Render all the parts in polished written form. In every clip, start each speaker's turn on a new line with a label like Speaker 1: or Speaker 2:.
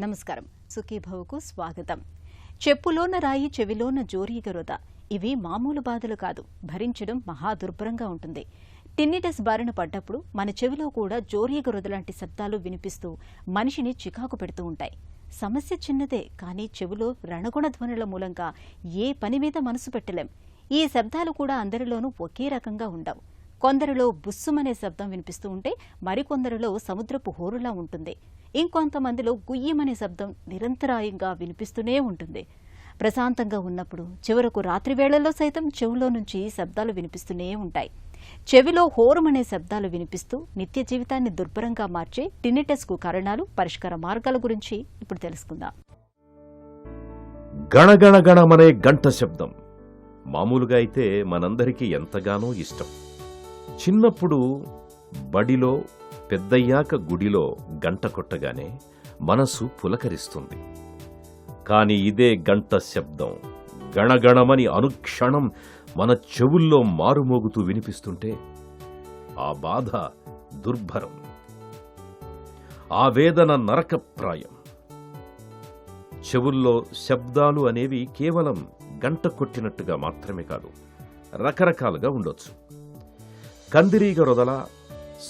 Speaker 1: నమస్కారం. సుఖీభవకు స్వాగతం. చెప్పులోన రాయి చెవిలోన జోరీగరొద ఇవి మామూలు బాధలు కాదు, భరించడం మహా దుర్భరంగా ఉంటుంది. టిన్నిటస్ బారిన పడ్డప్పుడు మన చెవిలో కూడా జోరీగరొదలాంటి శబ్దాలు వినిపిస్తూ మనిషిని చికాకు పెడుతూ ఉంటాయి. సమస్య చిన్నదే, కానీ చెవిలో రణగుణ ధ్వనుల మూలంగా ఏ పని మీద మనసు పెట్టలేం. ఈ శబ్దాలు కూడా అందరిలోనూ ఒకే రకంగా ఉండవు. కొందరిలో బుస్సుమనే శబ్దం వినిపిస్తూ ఉంటే మరికొందరిలో సముద్రపు హోరులా ఉంటుంది. ఇంకొంతమందిలో గుయ్యమనే శబ్దం నిరంతరాయంగా వినిపిస్తూనే ఉంటుంది. ప్రశాంతంగా ఉన్నప్పుడు చివరకు రాత్రి వేళల్లో సైతం చెవిలో నుంచి శబ్దాలు వినిపిస్తూనే ఉంటాయి. చెవిలో హోరుమనే శబ్దాలు వినిపిస్తూ నిత్య జీవితాన్ని దుర్భరంగా మార్చే టిన్నిటస్కు కారణాలు, పరిష్కార మార్గాల గురించి ఇప్పుడు తెలుసుకుందాం.
Speaker 2: గణగణగణమనే గంట శబ్దం మామూలుగా అయితే మనందరికీ ఎంతగానో ఇష్టం. చిన్నప్పుడు బడిలో, పెద్దయ్యాక గుడిలో గంట కొట్టగానే మనసు పులకరిస్తుంది. కాని ఇదే గంట శబ్దం గణగణమని అనుక్షణం మన చెవుల్లో మారుమోగుతూ వినిపిస్తుంటే ఆ బాధ దుర్భరం, ఆ వేదన నరకప్రాయం. చెవుల్లో శబ్దాలు అనేవి కేవలం గంట కొట్టినట్టుగా మాత్రమే కాదు, రకరకాలుగా ఉండొచ్చు. కందిరీగ రొదల,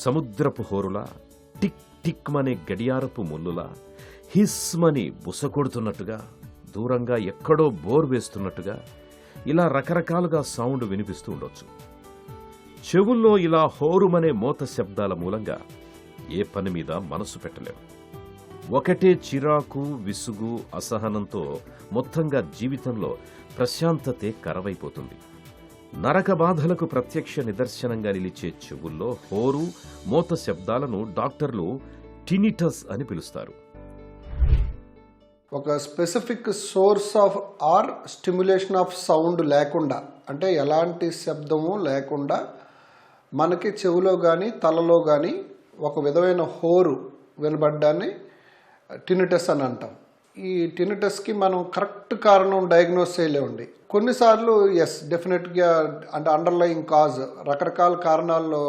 Speaker 2: సముద్రపు హోరులా, టిక్ టిక్మనే గడియారపు ముల్లులా, హిస్మని బుసకొడుతున్నట్టుగా, దూరంగా ఎక్కడో బోర్ వేస్తున్నట్టుగా ఇలా రకరకాలుగా సౌండ్ వినిపిస్తూ ఉండొచ్చు. చెవుల్లో ఇలా హోరుమనే మోత శబ్దాల మూలంగా ఏ పని మీద మనసు పెట్టలేము. ఒకటే చిరాకు, విసుగు, అసహనంతో మొత్తంగా జీవితంలో ప్రశాంతతే కరవైపోతుంది. నరక బాధలకు ప్రత్యక్ష నిదర్శనంగా నిలిచే చెవుల్లో హోరు, మోత శబ్దాలను డాక్టర్లు టినిటస్ అని పిలుస్తారు.
Speaker 3: ఒక specific source of or stimulation of sound లేకుండా, అంటే ఎలాంటి శబ్దము లేకుండా మనకి చెవిలో కానీ తలలో కానీ ఒక విధమైన హోరు వినబడ్డాన్ని టినిటస్ అని అంటాం. ఈ టినిటస్కి మనం కరెక్ట్ కారణం డయాగ్నోస్ చేయలేమండి. కొన్నిసార్లు డెఫినెట్గా అంటే అండర్లయింగ్ కాజ్ రకరకాల కారణాలు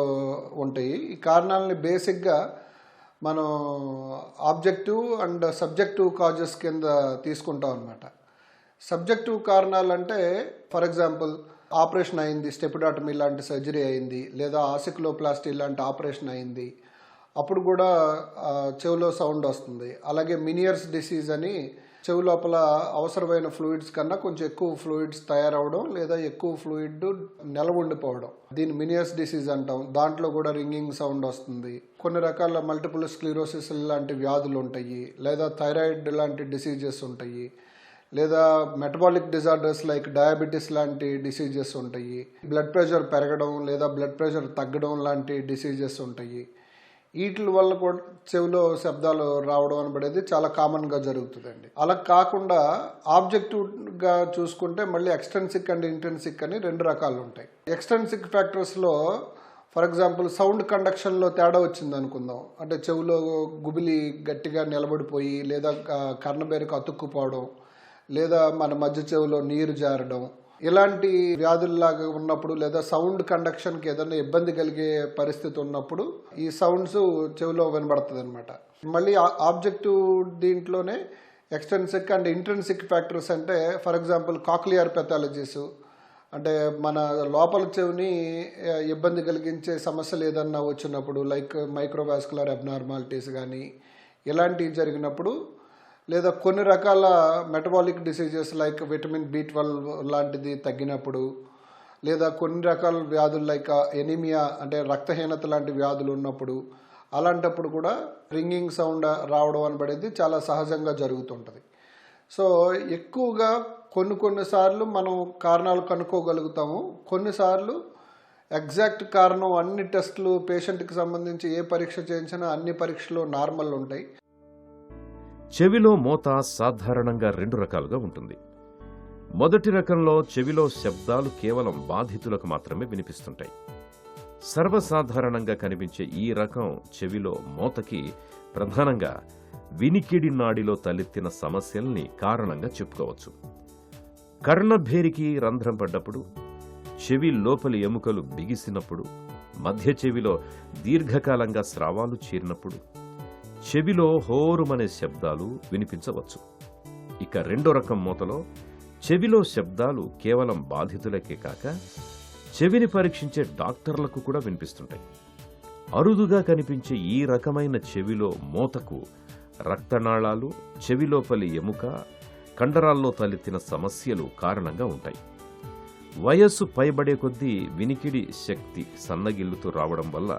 Speaker 3: ఉంటాయి. ఈ కారణాలని బేసిక్గా మనం ఆబ్జెక్టివ్ అండ్ సబ్జెక్టివ్ కాజెస్ కింద తీసుకుంటాం అన్నమాట. సబ్జెక్టివ్ కారణాలు అంటే ఫర్ ఎగ్జాంపుల్ ఆపరేషన్ అయింది, స్టెపిడాటమీ లాంటి సర్జరీ అయింది, లేదా ఆసిక్లోప్లాస్టీ లాంటి ఆపరేషన్ అయింది, అప్పుడు కూడా చెవిలో సౌండ్ వస్తుంది. అలాగే మినియర్స్ డిసీజ్ అని చెవి లోపల అవసరమైన ఫ్లూయిడ్స్ కన్నా కొంచెం ఎక్కువ ఫ్లూయిడ్స్ తయారవడం, లేదా ఎక్కువ ఫ్లూయిడ్ నిలవుండిపోవడం, దీన్ని మినియర్స్ డిసీజ్ అంటాం. దాంట్లో కూడా రింగింగ్ సౌండ్ వస్తుంది. కొన్ని రకాల మల్టిపుల్ స్క్లిరోసిస్ లాంటి వ్యాధులు ఉంటాయి, లేదా థైరాయిడ్ లాంటి డిసీజెస్ ఉంటాయి, లేదా మెటబాలిక్ డిజార్డర్స్ లైక్ డయాబెటీస్ లాంటి డిసీజెస్ ఉంటాయి, బ్లడ్ ప్రెషర్ పెరగడం లేదా బ్లడ్ ప్రెషర్ తగ్గడం లాంటి డిసీజెస్ ఉంటాయి. వీటి వల్ల కూడా చెవిలో శబ్దాలు రావడం అనబడేది చాలా కామన్గా జరుగుతుందండి. అలా కాకుండా ఆబ్జెక్టివ్గా చూసుకుంటే మళ్ళీ ఎక్స్టెన్సిక్ అండ్ ఇంటెన్సిక్ అని రెండు రకాలు ఉంటాయి. ఎక్స్టెన్సిక్ ఫ్యాక్టర్స్లో ఫర్ ఎగ్జాంపుల్ సౌండ్ కండక్షన్లో తేడా వచ్చింది అనుకుందాం. అంటే చెవిలో గుబిలి గట్టిగా నిలబడిపోయి, లేదా కర్ణబేరకు అతుక్కుపోవడం, లేదా మన మధ్య చెవిలో నీరు జారడం, ఇలాంటి వ్యాధుల్లాగా ఉన్నప్పుడు, లేదా సౌండ్ కండక్షన్కి ఏదైనా ఇబ్బంది కలిగే పరిస్థితి ఉన్నప్పుడు ఈ సౌండ్స్ చెవిలో వినబడుతుంది అనమాట. మళ్ళీ ఆబ్జెక్టివ్ దీంట్లోనే ఎక్స్టెన్సిక్ అండ్ ఇంట్రెన్సిక్ ఫ్యాక్టర్స్ అంటే ఫర్ ఎగ్జాంపుల్ కాక్లియర్ పెథాలజీస్, అంటే మన లోపల చెవిని ఇబ్బంది కలిగించే సమస్యలు ఏదన్నా వచ్చినప్పుడు, లైక్ మైక్రోవాస్కులర్ అబ్నార్మాలిటీస్ కానీ ఇలాంటివి జరిగినప్పుడు, లేదా కొన్ని రకాల metabolic diseases like vitamin B12 లాంటిది తగ్గినప్పుడు, లేదా కొన్ని రకాల వ్యాధులు లైక్ ఎనీమియా అంటే రక్తహీనత లాంటి వ్యాధులు ఉన్నప్పుడు, అలాంటప్పుడు కూడా రింగింగ్ సౌండ్ రావడం అనబడేది చాలా సహజంగా జరుగుతుంటుంది. సో ఎక్కువగా కొన్నిసార్లు మనం కారణాలు కనుక్కోగలుగుతాము. కొన్నిసార్లు ఎగ్జాక్ట్ కారణం అన్ని టెస్టులు పేషెంట్కి సంబంధించి ఏ పరీక్ష చేయించినా అన్ని పరీక్షలు నార్మల్ ఉంటాయి.
Speaker 2: చెవిలో మోత సాధారణంగా రెండు రకాలుగా ఉంటుంది. మొదటి రకంలో చెవిలో శబ్దాలు కేవలం బాధితులకు మాత్రమే వినిపిస్తుంటాయి. సర్వసాధారణంగా కనిపించే ఈ రకం చెవిలో మోతకి ప్రధానంగా వినికిడి నాడిలో తలెత్తిన సమస్యల్ని కారణంగా చెప్పుకోవచ్చు. కర్ణభేరికి రంధ్రం పడ్డప్పుడు, చెవి లోపలి ఎముకలు బిగిసినప్పుడు, మధ్య చెవిలో దీర్ఘకాలంగా స్రావాలు చేరినప్పుడు, చెవిలో హోరుమనే శబ్దాలు వినిపించవచ్చు. ఇక రెండో రకం మూతలో చెవిలో శబ్దాలు కేవలం బాధితులకే కాక చెవిని పరీక్షించే డాక్టర్లకు కూడా వినిపిస్తుంటాయి. అరుదుగా కనిపించే ఈ రకమైన చెవిలో మూతకు రక్తనాళాలు, చెవిలోపలి ఎముక, కండరాల్లో తలెత్తిన సమస్యలు కారణంగా ఉంటాయి. వయస్సు పైబడే కొద్దీ వినికిడి శక్తి సన్నగిల్లుతూ రావడం వల్ల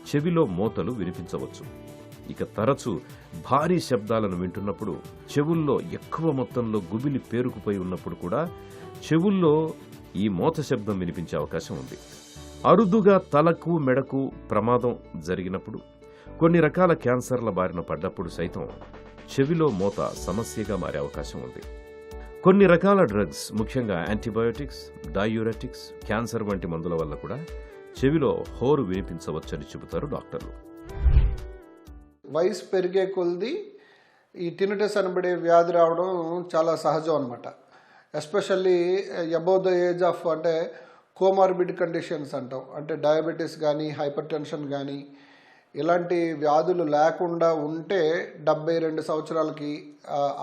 Speaker 2: చెవిలో మూతలు వినిపించవచ్చు. ఇక తరచూ భారీ శబ్దాలను వింటున్నప్పుడు, చెవుల్లో ఎక్కువ మొత్తంలో గుబిలి పేరుకుపోయి ఉన్నప్పుడు కూడా చెవుల్లో ఈ మూత శబ్దం వినిపించే అవకాశం ఉంది. అరుదుగా తలకు, మెడకు ప్రమాదం జరిగినప్పుడు, కొన్ని రకాల క్యాన్సర్ల బారిన పడ్డప్పుడు సైతం చెవిలో మూత సమస్యగా మారే అవకాశం ఉంది. కొన్ని రకాల డ్రగ్స్, ముఖ్యంగా యాంటీబయోటిక్స్, డయూరెటిక్స్, క్యాన్సర్ వంటి మందుల వల్ల కూడా చెవిలో హోరు వినిపించవచ్చని చెబుతారు డాక్టర్లు.
Speaker 3: వయసు పెరిగే కొలది ఈ టినిటస్ అనబడే వ్యాధి రావడం చాలా సహజం అనమాట. Especially above the age of, అంటే కోమార్బిడ్ కండిషన్స్ అంటాం, అంటే డయాబెటీస్ కానీ, హైపర్ టెన్షన్ కానీ, ఇలాంటి వ్యాధులు లేకుండా ఉంటే 72 సంవత్సరాలకి,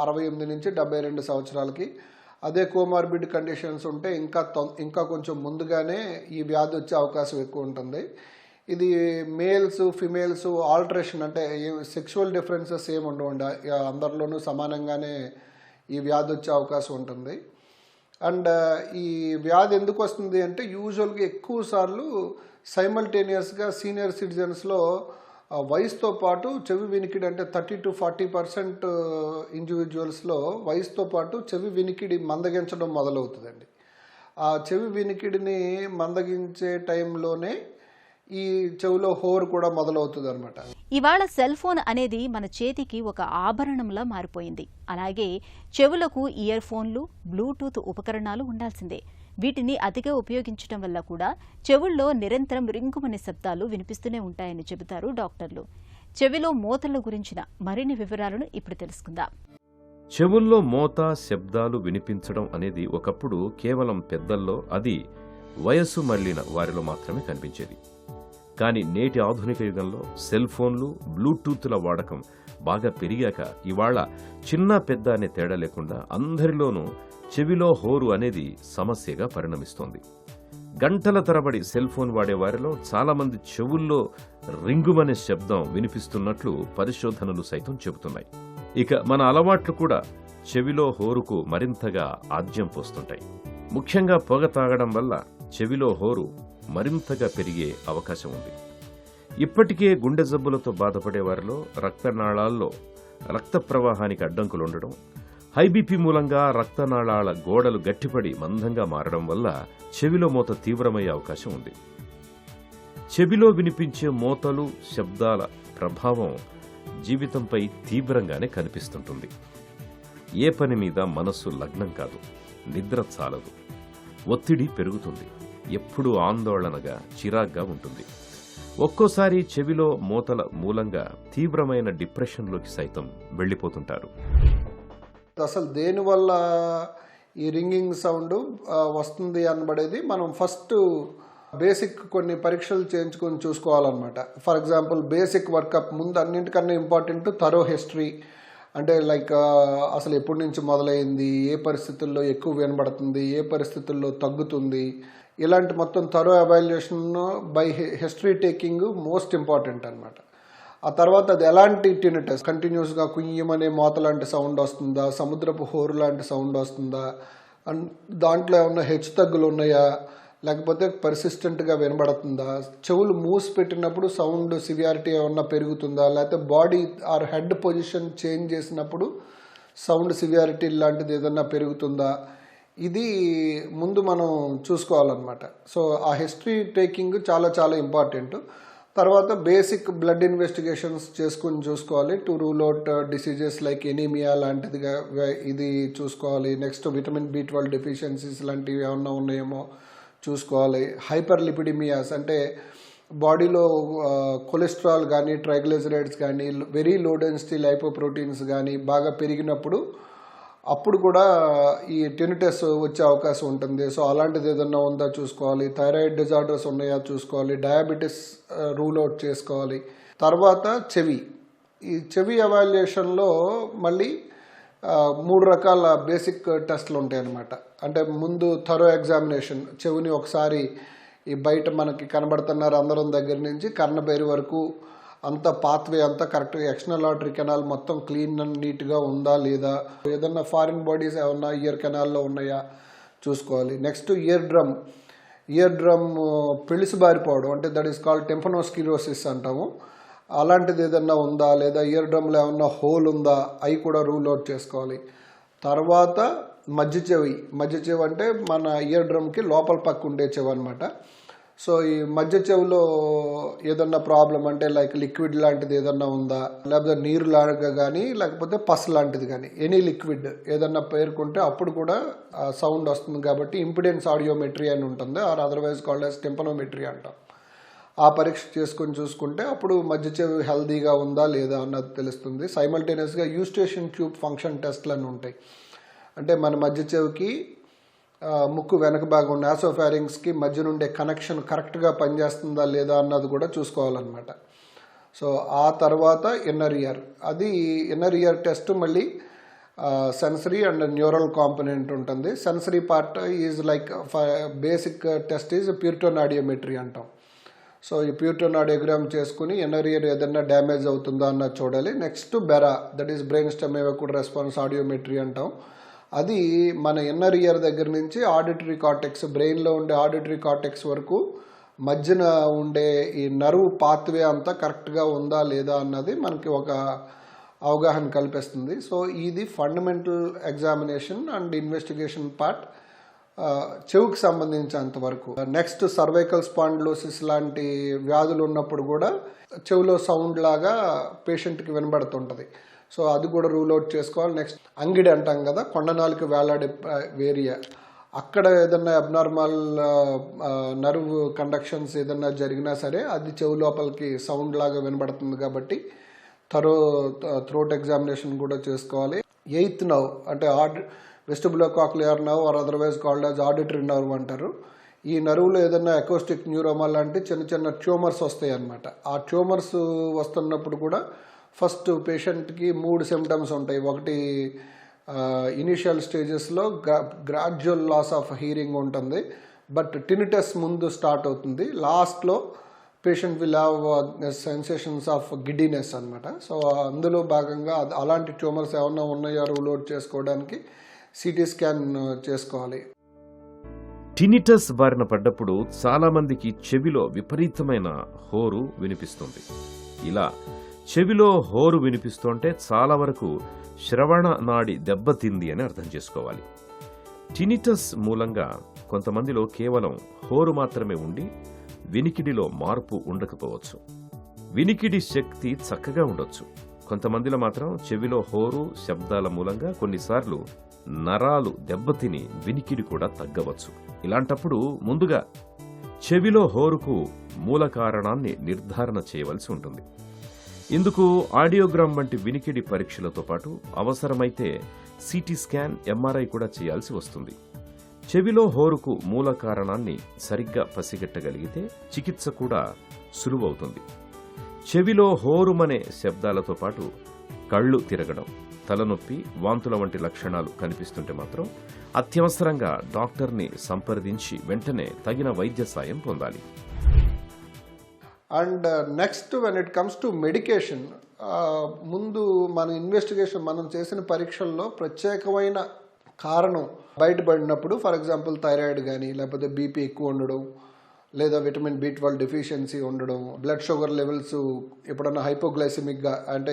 Speaker 3: 68 నుంచి 72 సంవత్సరాలకి, అదే కోమార్బిడ్ కండిషన్స్ ఉంటే ఇంకా కొంచెం ముందుగానే ఈ వ్యాధి వచ్చే అవకాశం ఎక్కువ ఉంటుంది. ఇది మేల్స్, ఫిమేల్స్ ఆల్టరేషన్, అంటే సెక్షువల్ డిఫరెన్సెస్ ఏమి ఉండవండి, అందరిలోనూ సమానంగానే ఈ వ్యాధి వచ్చే అవకాశం ఉంటుంది. అండ్ ఈ వ్యాధి ఎందుకు వస్తుంది అంటే, యూజువల్గా ఎక్కువ సార్లు సైమల్టేనియస్గా సీనియర్ సిటిజన్స్లో వయసుతో పాటు చెవి వినికిడి, అంటే 30 to 40% ఇండివిజువల్స్లో వయసుతో పాటు చెవి వినికిడి మందగించడం మొదలవుతుందండి. ఆ చెవి వినికిడిని మందగించే టైంలోనే ఈ చెవిలో హోరు కూడా మొదలవుతుంది అనమాట.
Speaker 1: ఇవాళ సెల్ ఫోన్ అనేది మన చేతికి ఒక ఆభరణంలా మారిపోయింది. అలాగే చెవులకు ఇయర్ ఫోన్లు, బ్లూటూత్ ఉపకరణాలు ఉండాల్సిందే. వీటిని అతిగా ఉపయోగించడం వల్ల కూడా చెవుల్లో నిరంతరం రింగుమనే శబ్దాలు వినిపిస్తూనే ఉంటాయని చెబుతారు డాక్టర్లు. చెవిలో మోతల గురించిన మరిన్ని వివరాలను ఇప్పుడు తెలుసుకుందాం.
Speaker 2: చెవుల్లో మోత, శబ్దాలు వినిపించడం అనేది ఒకప్పుడు కేవలం పెద్దల్లో, అది వయస్సు మళ్లిన వారిలో మాత్రమే కనిపించేది. కానీ నేటి ఆధునిక యుగంలో సెల్ ఫోన్లు, బ్లూటూత్ల వాడకం బాగా పెరిగాక ఇవాళ చిన్న పెద్ద అనే తేడా లేకుండా అందరిలోనూ చెవిలో హోరు అనేది సమస్యగా పరిణమిస్తోంది. గంటల తరబడి సెల్ ఫోన్ వాడే వారిలో చాలామంది చెవుల్లో రింగుమనే శబ్దం వినిపిస్తున్నట్లు పరిశోధనలు సైతం చెబుతున్నాయి. ఇక మన అలవాట్లు కూడా చెవిలో హోరుకు మరింతగా ఆజ్యం పోస్తుంటాయి. ముఖ్యంగా పొగ తాగడం వల్ల చెవిలో హోరు మరింతగా పెరిగే అవకాశం ఉంది. ఇప్పటికే గుండె జబ్బులతో బాధపడే వారిలో రక్తనాళాల్లో రక్త ప్రవాహానికి అడ్డంకులుండడం, హైబీపీ మూలంగా రక్తనాళాల గోడలు గట్టిపడి మందంగా మారడం వల్ల చెవిలో మోత తీవ్రమయ్యే అవకాశం ఉంది. చెవిలో వినిపించే మోతలు, శబ్దాల ప్రభావం జీవితంపై తీవ్రంగానే కనిపిస్తుంటుంది. ఏ పని మీద మనస్సు లగ్నం కాదు, నిద్ర చాలదు, ఒత్తిడి పెరుగుతుంది, ఎప్పుడూ ఆందోళనగా, చిరాగ్గా ఉంటుంది. ఒక్కోసారి చెవిలో మోతల మూలంగా తీవ్రమైన డిప్రెషన్లోకి సైతం వెళ్ళిపోతుంటారు.
Speaker 3: అసలు దేనివల్ల ఈ రింగింగ్ సౌండ్ వస్తుంది అనబడేది మనం ఫస్ట్ బేసిక్ కొన్ని పరీక్షలు చేయించుకొని చూసుకోవాలన్నమాట. ఫర్ ఎగ్జాంపుల్ బేసిక్ వర్కప్, ముందు అన్నింటికన్నా ఇంపార్టెంట్ థరో హిస్టరీ, అంటే లైక్ అసలు ఎప్పటి నుంచి మొదలైంది, ఏ పరిస్థితుల్లో ఎక్కువ వినబడుతుంది, ఏ పరిస్థితుల్లో తగ్గుతుంది, ఇలాంటి మొత్తం thorough evaluation by history taking most important అనమాట. ఆ తర్వాత అది ఎలాంటి టినిటస్, కంటిన్యూస్గా కుయ్యమనే మోత లాంటి సౌండ్ వస్తుందా, సముద్రపు హోరు లాంటి సౌండ్ వస్తుందా, దాంట్లో ఏమన్నా హెచ్చు తగ్గులు ఉన్నాయా, లేకపోతే పర్సిస్టెంట్గా వినబడుతుందా, చెవులు మూసి పెట్టినప్పుడు సౌండ్ సివియారిటీ ఏమన్నా పెరుగుతుందా, లేకపోతే body or head position change చేసినప్పుడు సౌండ్ సివియారిటీ లాంటిది ఏదన్నా పెరుగుతుందా, ఇది ముందు మనం చూసుకోవాలన్నమాట. సో ఆ హిస్టరీ టేకింగ్ చాలా చాలా ఇంపార్టెంట్. తర్వాత బేసిక్ బ్లడ్ ఇన్వెస్టిగేషన్స్ చేసుకుని చూసుకోవాలి, to rule out diseases like anaemia లాంటిదిగా ఇది చూసుకోవాలి. నెక్స్ట్ విటమిన్ B12 డెఫిషియన్సీస్ లాంటివి ఏమన్నా ఉన్నాయేమో చూసుకోవాలి. హైపర్ లిపిడిమియాస్, అంటే బాడీలో కొలెస్ట్రాల్ కానీ, ట్రైగ్లిజరైడ్స్ కానీ, వెరీ లో డెన్సిటీ లైపోప్రోటీన్స్ కానీ బాగా పెరిగినప్పుడు అప్పుడు కూడా ఈ టినిటస్ వచ్చే అవకాశం ఉంటుంది. సో అలాంటిది ఏదన్నా ఉందా చూసుకోవాలి. థైరాయిడ్ డిజార్డర్స్ ఉన్నాయా చూసుకోవాలి. డయాబెటీస్ రూల్ అవుట్ చేసుకోవాలి. తర్వాత చెవి, ఈ చెవి ఎవాల్యుయేషన్లో మళ్ళీ 3 రకాల బేసిక్ టెస్ట్లు ఉంటాయి అన్నమాట. అంటే ముందు థరో ఎగ్జామినేషన్, చెవిని ఒకసారి ఈ బయట మనకి కనబడుతున్న రంధ్రం దగ్గర నుంచి కర్ణబేరి వరకు అంత పాత్వే అంతా కరెక్ట్గా ఎక్స్టర్నల్ ఆర్టరీ కెనాల్ మొత్తం క్లీన్ అండ్ నీట్గా ఉందా లేదా, ఏదన్నా ఫారిన్ బాడీస్ ఏమన్నా ఇయర్ కెనాల్లో ఉన్నాయా చూసుకోవాలి. నెక్స్ట్ ఇయర్ డ్రమ్ పెళిసి బారిపోవడం, అంటే దట్ ఈస్ కాల్డ్ టెంపనోస్కిరోసిస్ అంటాము. అలాంటిది ఏదన్నా ఉందా లేదా, ఇయర్ డ్రమ్లో ఏమన్నా హోల్ ఉందా, అవి కూడా రూల్ అవుట్ చేసుకోవాలి. తర్వాత మధ్య చెవి అంటే మన ఇయర్ డ్రమ్కి లోపల పక్క ఉండే చెవి అనమాట. సో ఈ మధ్య చెవిలో ఏదన్నా ప్రాబ్లం అంటే లైక్ లిక్విడ్ లాంటిది ఏదన్నా ఉందా, లేకపోతే నీరు లాగా కానీ లేకపోతే పస్ లాంటిది కానీ, ఎనీ లిక్విడ్ ఏదన్నా పేర్కొంటే అప్పుడు కూడా సౌండ్ వస్తుంది. కాబట్టి ఇంపిడెన్స్ ఆడియోమెట్రీ అని ఉంటుంది, ఆర్ అదర్వైజ్ కాల్డ్ యాజ్ టెంపనోమెట్రీ అంటాం. ఆ పరీక్ష చేసుకొని చూసుకుంటే అప్పుడు మధ్య చెవి హెల్దీగా ఉందా లేదా అన్నది తెలుస్తుంది. సైమల్టేనియస్గా యూస్టేషన్ ట్యూబ్ ఫంక్షన్ టెస్ట్లు అని ఉంటాయి. అంటే మన మధ్య చెవికి ముక్కు వెనక భాగం నాసోఫారింగ్స్కి మధ్య నుండే కనెక్షన్ కరెక్ట్గా పనిచేస్తుందా లేదా అన్నది కూడా చూసుకోవాలన్నమాట. సో ఆ తర్వాత ఇన్నర్ ఇయర్ టెస్ట్ మళ్ళీ సెన్సరీ అండ్ న్యూరల్ కాంపోనెంట్ ఉంటుంది. Sensory part is like basic test is pure tone audiometry అంటాం. సో ఈ ప్యూరిటోన్ ఆడియోగ్రామ్ చేసుకుని ఇన్నర్ ఇయర్ ఏదైనా డ్యామేజ్ అవుతుందా అన్నది చూడాలి. Next BERA, that is brain stem evoked response audiometry అంటాం. అది మన ఇన్నర్ ఇయర్ దగ్గర నుంచి ఆడిటరీ కార్టెక్స్, బ్రెయిన్లో ఉండే ఆడిటరీ కార్టెక్స్ వరకు మధ్యన ఉండే ఈ నర్వ్ పాత్వే అంతా కరెక్ట్గా ఉందా లేదా అన్నది మనకి ఒక అవగాహన కల్పిస్తుంది. సో ఇది fundamental examination and investigation part చెవుకి సంబంధించినంత వరకు. నెక్స్ట్ సర్వైకల్ స్పాండిలోసిస్ లాంటి వ్యాధులు ఉన్నప్పుడు కూడా చెవిలో సౌండ్ లాగా పేషెంట్కి వినబడుతుంటుంది. సో అది కూడా రూల్ అవుట్ చేసుకోవాలి. నెక్స్ట్ అంగిడి అంటాం కదా, కొండనాలికి వేలాడే ఏరియా, అక్కడ ఏదన్నా అబ్నార్మల్ నర్వ్ కండక్షన్స్ ఏదన్నా జరిగినా సరే అది చెవి లోపలికి సౌండ్ లాగా వినబడుతుంది. కాబట్టి థ్రోట్ ఎగ్జామినేషన్ కూడా చేసుకోవాలి. 8th నర్వ్ అంటే vestibulocochlear nerve or otherwise called as auditory nerve అంటారు. ఈ నర్వ్లో ఏదైనా అకోస్టిక్ న్యూరోమా లాంటి చిన్న ట్యూమర్స్ వస్తాయి అన్నమాట. ఆ ట్యూమర్స్ వస్తున్నప్పుడు కూడా ఫస్ట్ పేషెంట్కి 3 సిమ్టమ్స్ ఉంటాయి. ఒకటి ఇనిషియల్ స్టేజెస్లో గ్రాడ్యువల్ లాస్ ఆఫ్ హీరింగ్ ఉంటుంది, బట్ టినిటస్ ముందు స్టార్ట్ అవుతుంది. లాస్ట్లో patient will have sensations of giddiness అనమాట. సో అందులో భాగంగా అలాంటి ట్యూమర్స్ ఏమన్నా ఉన్నాయో రూల్ అవుట్ చేసుకోవడానికి సిటీ స్కాన్ చేసుకోవాలి.
Speaker 2: టినిటస్ బారిన పడ్డప్పుడు చాలామందికి చెవిలో విపరీతమైన హోరు వినిపిస్తుంది. ఇలా చెవిలో హోరు వినిపిస్తుంటే చాలా వరకు శ్రవణ నాడి దెబ్బతింది అని అర్థం చేసుకోవాలి. టినిటస్ మూలంగా కొంతమందిలో కేవలం హోరు మాత్రమే ఉండి వినికిడిలో మార్పు ఉండకపోవచ్చు. వినికిడి శక్తి చక్కగా ఉండొచ్చు. కొంతమందిలో మాత్రం చెవిలో హోరు శబ్దాల మూలంగా కొన్నిసార్లు నరాలు దెబ్బతిని వినికిడి కూడా తగ్గవచ్చు. ఇలాంటప్పుడు ముందుగా చెవిలో హోరుకు మూల కారణాన్ని నిర్ధారణ చేయవలసి ఉంటుంది. ఇందుకు ఆడియోగ్రామ్ వంటి వినికిడి పరీక్షలతో పాటు అవసరమైతే సిటీ స్కాన్, ఎంఆర్ఐ కూడా చేయాల్సి వస్తుంది. చెవిలో హోరుకు మూల కారణాన్ని సరిగ్గా పసిగట్టగలిగితే చికిత్స కూడా సులువవుతుంది. చెవిలో హోరుమనే శబ్దాలతో పాటు కళ్ళు తిరగడం, తలనొప్పి, వాంతుల వంటి లక్షణాలు కనిపిస్తుంటే మాత్రం అత్యవసరంగా డాక్టర్ని సంప్రదించి వెంటనే తగిన వైద్య సాయం పొందాలి.
Speaker 3: And next when it comes to medication, ముందు మన ఇన్వెస్టిగేషన్ మనం చేసిన పరీక్షల్లో ప్రత్యేకమైన కారణం బయటపడినప్పుడు, ఫర్ ఎగ్జాంపుల్ థైరాయిడ్ కానీ లేకపోతే బీపీ ఎక్కువ ఉండడం, లేదా విటమిన్ B12 డెఫిషియన్సీ ఉండడం, బ్లడ్ షుగర్ లెవెల్స్ ఎప్పుడన్నా హైపోగ్లైసిమిక్గా, అంటే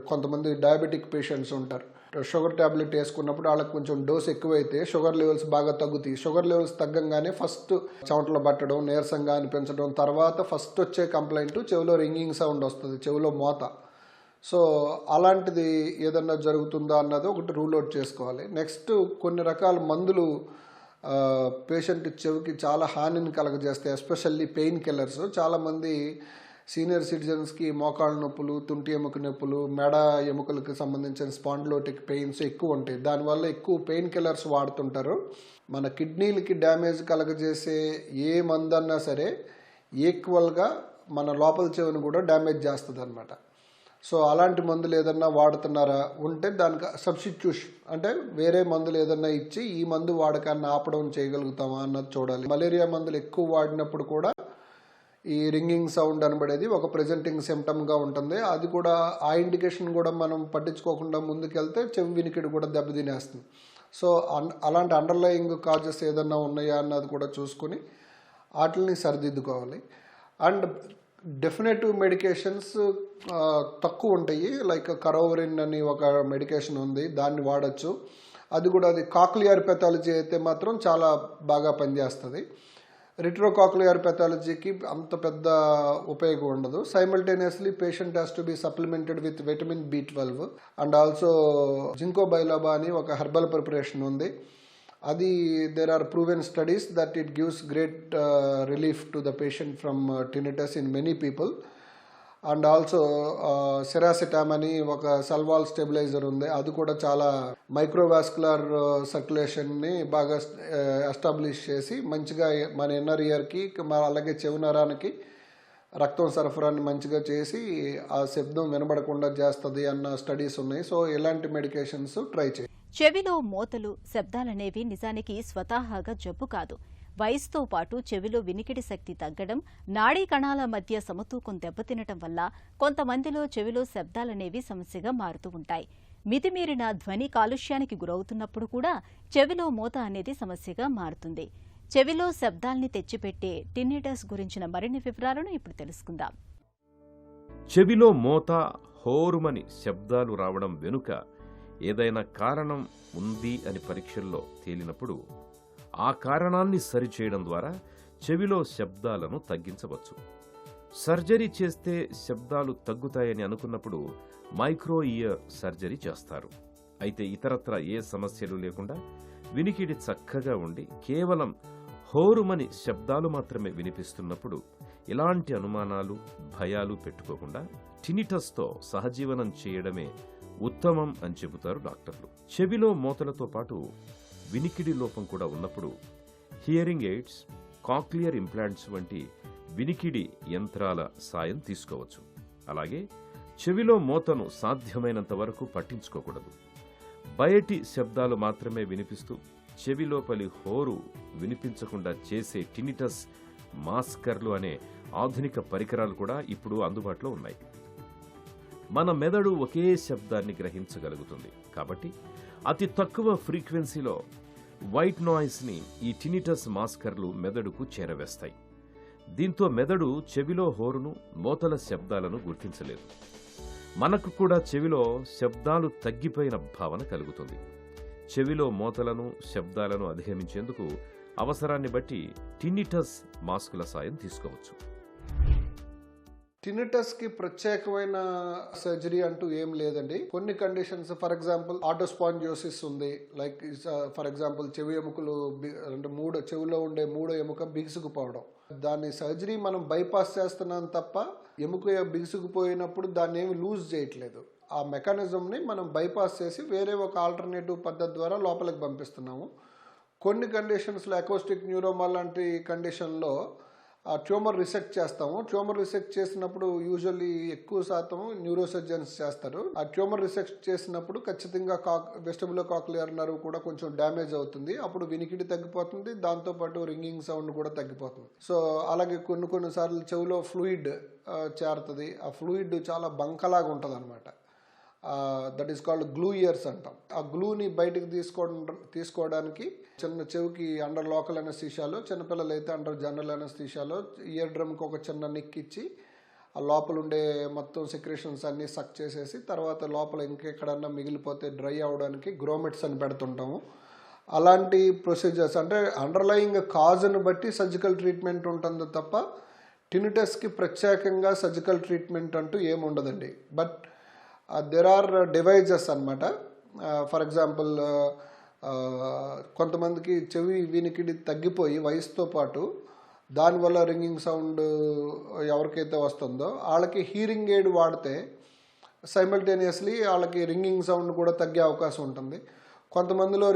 Speaker 3: కొంతమంది డయాబెటిక్ పేషెంట్స్ ఉంటారు, షుగర్ ట్యాబ్లెట్ వేసుకున్నప్పుడు వాళ్ళకి కొంచెం డోస్ ఎక్కువైతే షుగర్ లెవెల్స్ బాగా తగ్గుతాయి. షుగర్ లెవెల్స్ తగ్గంగానే ఫస్ట్ చెమటలు పట్టడం, నీరసంగా అనిపించడం, తర్వాత ఫస్ట్ వచ్చే కంప్లైంట్ చెవిలో రింగింగ్ సౌండ్ వస్తుంది, చెవిలో మోత. సో అలాంటిది ఏదన్నా జరుగుతుందా అన్నది ఒకటి రూల్ అవుట్ చేసుకోవాలి. నెక్స్ట్ కొన్ని రకాల మందులు పేషెంట్ చెవికి చాలా హానిని కలగజేస్తాయి, ఎస్పెషల్లీ పెయిన్ కిల్లర్స్. చాలామంది సీనియర్ సిటిజన్స్కి మోకాళ్ళ నొప్పులు, తుంటి ఎముక నొప్పులు, మెడ ఎముకలకు సంబంధించిన స్పాండిలోటిక్ పెయిన్స్ ఎక్కువ ఉంటాయి. దానివల్ల ఎక్కువ పెయిన్ కిల్లర్స్ వాడుతుంటారు. మన కిడ్నీలకి డ్యామేజ్ కలగజేసే ఏ మందన్నా సరే ఈక్వల్గా మన లోపల చెవిని కూడా డ్యామేజ్ చేస్తుంది అనమాట. సో అలాంటి మందులు ఏదన్నా వాడుతున్నారా ఉంటే దానికి సబ్స్టిట్యూషన్ అంటే వేరే మందులు ఏదన్నా ఇచ్చి ఈ మందు వాడకాన్ని ఆపడం చేయగలుగుతామా అన్నది చూడాలి. మలేరియా మందులు ఎక్కువ వాడినప్పుడు కూడా ఈ రింగింగ్ సౌండ్ అనబడేది ఒక ప్రెజెంటింగ్ సిమ్టమ్గా ఉంటుంది. అది కూడా ఆ ఇండికేషన్ కూడా మనం పట్టించుకోకుండా ముందుకెళ్తే చెవి వినికిడి కూడా దెబ్బతినేస్తుంది. సో అలాంటి అండర్లయింగ్ కాజెస్ ఏదన్నా ఉన్నాయా అన్నది కూడా చూసుకొని వాటిని సరిదిద్దుకోవాలి. అండ్ డెఫినెటివ్ మెడికేషన్స్ తక్కువ ఉంటాయి. లైక్ కరోవరిన్ అని ఒక మెడికేషన్ ఉంది, దాన్ని వాడచ్చు. అది కూడా అది కాక్లియర్ పెథాలజీ అయితే మాత్రం చాలా బాగా పనిచేస్తుంది. రిట్రోకాక్లియర్ పెథాలజీకి అంత పెద్ద ఉపయోగం ఉండదు. Simultaneously patient has to be supplemented with vitamin B12 and also ginkgo biloba అని ఒక హెర్బల్ ప్రిపరేషన్ ఉంది. అది there are proven studies that it gives great relief to the patient from tinnitus in many people. And also సెరాసిటామ్ అని ఒక సల్వాల్ stabiliser ఉంది, అది కూడా చాలా మైక్రోవాస్కులర్ సర్క్యులేషన్ని బాగా ఎస్టాబ్లిష్ చేసి మంచిగా మన ఇన్నర్ ఇయర్కి అలాగే చెవి నరానికి రక్తం సరఫరాన్ని మంచిగా చేసి ఆ శబ్దం వినబడకుండా చేస్తుంది అన్న స్టడీస్ ఉన్నాయి. సో ఇలాంటి మెడికేషన్స్ ట్రై చేయాలి.
Speaker 1: చెవిలో మోతలు, శబ్దాలనేవి నిజానికి స్వతహాగా జబ్బు కాదు. వయసుతో పాటు చెవిలో వినికిడి శక్తి తగ్గడం, నాడీ కణాల మధ్య సమతూకం దెబ్బతినటం వల్ల కొంతమందిలో చెవిలో శబ్దాలనేవి సమస్యగా మారుతూ ఉంటాయి. మితిమీరిన ధ్వని కాలుష్యానికి గురవుతున్నప్పుడు కూడా చెవిలో మోత అనేది సమస్యగా మారుతుంది. చెవిలో శబ్దాల్ని తెచ్చిపెట్టే టిన్నిటస్ గురించిన మరిన్ని వివరాలను ఇప్పుడు తెలుసుకుందాం.
Speaker 2: చెవిలో మోత, హోరుమని శబ్దాలు రావడం వెనుక ఏదైనా కారణం ఉంది అని పరీక్షల్లో తేలినప్పుడు ఆ కారణాన్ని సరిచేయడం ద్వారా చెవిలో శబ్దాలను తగ్గించవచ్చు. సర్జరీ చేస్తే శబ్దాలు తగ్గుతాయని అనుకున్నప్పుడు మైక్రో ఇయర్ సర్జరీ చేస్తారు. అయితే ఇతరత్ర ఏ సమస్యలు లేకుండా వినికిడి చక్కగా ఉండి కేవలం హోరుమని శబ్దాలు మాత్రమే వినిపిస్తున్నప్పుడు ఇలాంటి అనుమానాలు, భయాలు పెట్టుకోకుండా టినిటస్తో సహజీవనం చేయడమే ఉత్తమం అని చెబుతారు డాక్టర్లు. చెవిలో మోతలతో పాటు వినికిడి లోపం కూడా ఉన్నప్పుడు హియరింగ్ ఎయిడ్స్, కాక్లియర్ ఇంప్లాంట్స్ వంటి వినికిడి యంత్రాల సాయం తీసుకోవచ్చు. అలాగే చెవిలో మోతను సాధ్యమైనంత వరకు పట్టించుకోకూడదు. బయటి శబ్దాలు మాత్రమే వినిపిస్తూ చెవిలోపలి హోరు వినిపించకుండా చేసే టినిటస్ మాస్కర్లు అనే ఆధునిక పరికరాలు కూడా ఇప్పుడు అందుబాటులో ఉన్నాయి. మన మెదడు ఒకే శబ్దాన్ని గ్రహించగలుగుతుంది కాబట్టి అతి తక్కువ ఫ్రీక్వెన్సీలో వైట్ నాయిస్ని ఈ టినిటస్ మాస్కర్లు మెదడుకు చేరవేస్తాయి. దీంతో మెదడు చెవిలో హోరును, మోతల శబ్దాలను గుర్తించలేదు. మనకు కూడా చెవిలో శబ్దాలు తగ్గిపోయిన భావన కలుగుతుంది. చెవిలో మోతలను, శబ్దాలను అధిగమించేందుకు అవసరాన్ని బట్టి టినిటస్ మాస్కుల సాయం తీసుకోవచ్చు.
Speaker 3: టినిటస్కి ప్రత్యేకమైన సర్జరీ అంటూ ఏం లేదండి. కొన్ని కండిషన్స్, ఫర్ ఎగ్జాంపుల్ ఆటోస్పాంజియోసిస్ ఉంది. లైక్ ఫర్ ఎగ్జాంపుల్ చెవి ఎముకలు అంటే చెవిలో ఉండే మూడో ఎముక బిగుసుకుపోవడం, దాన్ని సర్జరీ మనం బైపాస్ చేస్తున్నాం తప్ప ఎముక బిగుసుకుపోయినప్పుడు దాన్ని ఏమి లూజ్ చేయట్లేదు. ఆ మెకానిజంని మనం బైపాస్ చేసి వేరే ఒక ఆల్టర్నేటివ్ పద్ధతి ద్వారా లోపలికి పంపిస్తున్నాము. కొన్ని కండిషన్స్లో అకోస్టిక్ న్యూరోమా లాంటి కండిషన్లో ఆ ట్యూమర్ రిసెక్ట్ చేస్తాము. ట్యూమర్ రిసెక్ట్ చేసినప్పుడు యూజువల్లీ ఎక్కువ శాతం న్యూరోసర్జన్స్ చేస్తారు. ఆ ట్యూమర్ రిసెక్ట్ చేసినప్పుడు ఖచ్చితంగా వెస్టిబులో కాక్లియర్ నర్వ్ కూడా కొంచెం డ్యామేజ్ అవుతుంది. అప్పుడు వినికిడి తగ్గిపోతుంది, దాంతోపాటు రింగింగ్ సౌండ్ కూడా తగ్గిపోతుంది. సో అలాగే కొన్నిసార్లు చెవిలో ఫ్లూయిడ్ చేరుతుంది. ఆ ఫ్లూయిడ్ చాలా బంకలాగా ఉంటుంది అనమాట. That is called glue years అంటాం. ఆ గ్లూని బయటకు తీసుకోవడానికి చిన్న చెవికి అండర్ లోకల్ అనస్థీషియాలో, చిన్నపిల్లలు అయితే అండర్ జనరల్ అనస్థీషియాలో ఇయర్ డ్రమ్కి ఒక చిన్న నిక్ ఇచ్చి ఆ లోపల ఉండే మొత్తం సెక్రేషన్స్ అన్నీ సక్ చేసేసి తర్వాత లోపల ఇంకెక్కడన్నా మిగిలిపోతే డ్రై అవడానికి గ్రోమెట్స్ అని పెడుతుంటాము. అలాంటి ప్రొసీజర్స్ అంటే అండర్లయింగ్ కాజ్ని బట్టి సర్జికల్ ట్రీట్మెంట్ ఉంటుంది తప్ప టినిటస్కి ప్రత్యేకంగా సర్జికల్ ట్రీట్మెంట్ అంటూ ఏముండదండి. బట్ there are devices అన్నమాట. ఫర్ ఎగ్జాంపుల్ కొంతమందికి చెవి వినికిడి తగ్గిపోయి వయసుతో పాటు దానివల్ల రింగింగ్ సౌండ్ ఎవరికైతే వస్తుందో వాళ్ళకి హీరింగ్ ఎయిడ్ వాడితే సైమల్టేనియస్లీ వాళ్ళకి రింగింగ్ సౌండ్ కూడా తగ్గే అవకాశం ఉంటుంది. కొంతమందిలో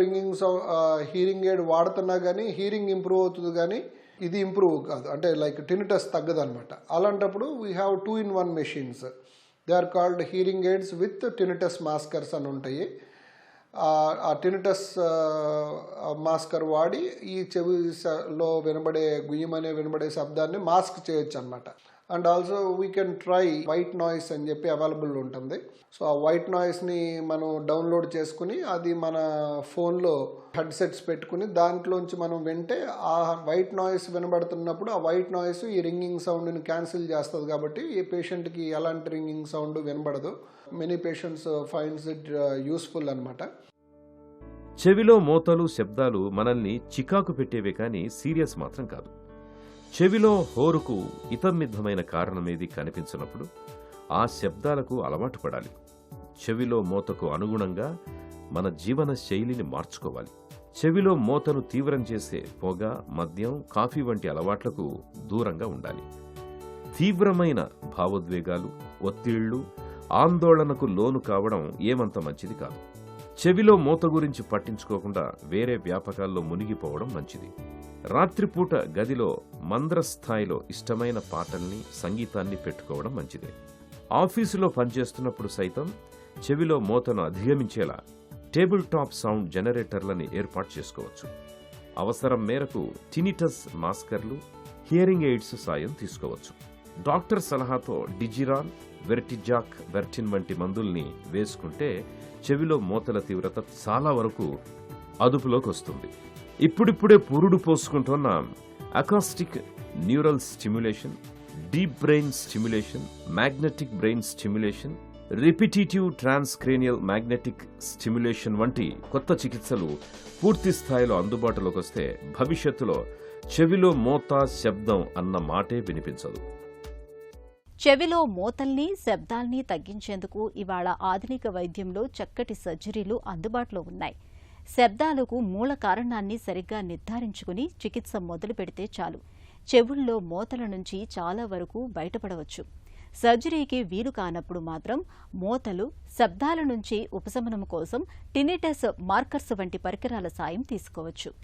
Speaker 3: హీరింగ్ ఎయిడ్ వాడుతున్నా కానీ హీరింగ్ ఇంప్రూవ్ అవుతుంది, కానీ ఇది ఇంప్రూవ్ కాదు, అంటే లైక్ టినిటస్ తగ్గదు అనమాట. అలాంటప్పుడు we have 2-in-1 machines. They are called hearing aids with tinnitus maskers అని ఉంటాయి. ఆ టినిటస్ మాస్కర్ వాడి ఈ చెవిలో వినబడే గుయ్యమనే వినబడే శబ్దాన్ని మాస్క్ చేయొచ్చు అనమాట. And also we can try white noise అని చెప్పి అవైలబుల్ ఉంటుంది. సో ఆ వైట్ నాయిస్ని మనం డౌన్లోడ్ చేసుకుని అది మన ఫోన్లో హెడ్సెట్స్ పెట్టుకుని దాంట్లోంచి మనం వింటే ఆ వైట్ నాయిస్ వినబడుతున్నప్పుడు ఆ వైట్ నాయిస్ ఈ రింగింగ్ సౌండ్ని క్యాన్సిల్ చేస్తుంది. కాబట్టి ఈ పేషెంట్కి ఎలాంటి రింగింగ్ సౌండ్ వినబడదు. Many patients finds it useful అనమాట.
Speaker 2: చెవిలో మోతలు శబ్దాలు మనల్ని చికాకు పెట్టేవే కానీ సీరియస్ మాత్రం కాదు. చెవిలో హోరుకు ఇతమిద్దమైన కారణమేది కనిపించినప్పుడు ఆ శబ్దాలకు అలవాటు పడాలి. చెవిలో మోతకు అనుగుణంగా మన జీవన శైలిని మార్చుకోవాలి. చెవిలో మోతను తీవ్రం చేసే పొగ, మద్యం, కాఫీ వంటి అలవాట్లకు దూరంగా ఉండాలి. తీవ్రమైన భావోద్వేగాలు, ఒత్తిళ్లు, ఆందోళనకు లోను కావడం ఏమంత మంచిది కాదు. చెవిలో మోత గురించి పట్టించుకోకుండా వేరే వ్యాపకాల్లో మునిగిపోవడం మంచిది. రాత్రిపూట గదిలో మంద్రస్థాయిలో ఇష్టమైన పాటల్ని, సంగీతాన్ని పెట్టుకోవడం మంచిదే. ఆఫీసులో పనిచేస్తున్నప్పుడు సైతం చెవిలో మోతను అధిగమించేలా టేబుల్ టాప్ సౌండ్ జనరేటర్లని ఏర్పాటు చేసుకోవచ్చు. అవసరం మేరకు టినిటస్ మాస్కర్లు, హియరింగ్ ఎయిడ్స్ సాయం తీసుకోవచ్చు. డాక్టర్ సలహాతో డిజిరాల్, వెర్టిజాక్, వెర్టిన్ వంటి మందుల్ని వేసుకుంటే చెవిలో మోతల తీవ్రత చాలా వరకు అదుపులోకి వస్తుంది. ఇప్పుడిప్పుడే పురుడు పోసుకుంటున్న acoustic neural stimulation, deep brain stimulation, magnetic brain stimulation, repetitive transcranial magnetic stimulation వంటి కొత్త చికిత్సలు పూర్తి స్థాయిలో అందుబాటులోకి వస్తే భవిష్యత్తులో చెవిలో మోత, శబ్దం అన్న మాటే వినిపించదు.
Speaker 1: చెవిలో మోతల్ని, శబ్దాల్ని తగ్గించేందుకు ఇవాళ ఆధునిక వైద్యంలో చక్కటి సర్జరీలు అందుబాటులో ఉన్నాయి. శబ్దాలకు మూల కారణాన్ని సరిగ్గా నిర్ధారించుకుని చికిత్స మొదలు పెడితే చాలు చెవుల్లో మోతల నుంచి చాలా వరకు బయటపడవచ్చు. సర్జరీకి వీలు కానప్పుడు మాత్రం మోతలు, శబ్దాల నుంచి ఉపశమనం కోసం టినిటస్ మార్కర్స్ వంటి పరికరాల సాయం తీసుకోవచ్చు.